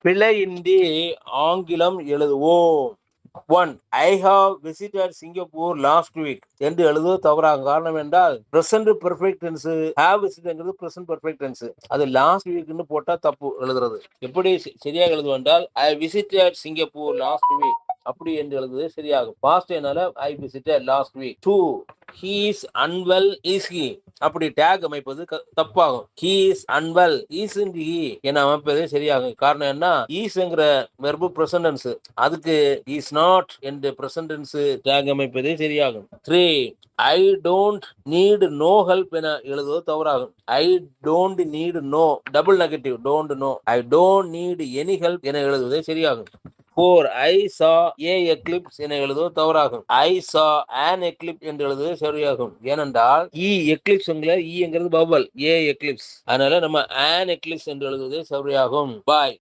பிழையின்றி ஆங்கிலம் எழுதுவோம். 1. I have visited Singapore last week என்று எழுதுவது தவறாகும். காரணம் என்றால் present perfect tense have visited present perfect tense. அது லாஸ்ட் வீக்னு போட்டா தப்பு எழுதுறது. எப்படி சரியாக எழுதுவோம் என்றால் I visited Singapore last week அப்படி என்று எழுதுவது சரியாகும். பாஸ்ட் என்னால I visited last week. 2. He is unwell is he அப்படி டேக் அமைப்பது தப்பாகும். He is unwell isn't he என அமைப்பது சரியாகும். காரணம் என்ன, ஈஸ்ங்கிற வெர்பு பிரசன்ட் டென்ஸ், அதுக்கு is not என்ற பிரசன்ட் டென்ஸ் டேக் அமைப்பது சரியாகும். 3. I don't need no help என எழுதுவது தவறாகும். I don't need no double negative don't know. I don't need any help என எழுதுவது சரியாகும். 4. I saw a eclipse என எழுதுவது தவறாகும். I saw an eclipse என்று எழுதுவது சரியாகும். ஏனென்றால் eclipse என்கிறது பவல், a eclipse, அதனால நம்ம an eclipse என்று எழுதுவது சரியாகும். பாய்.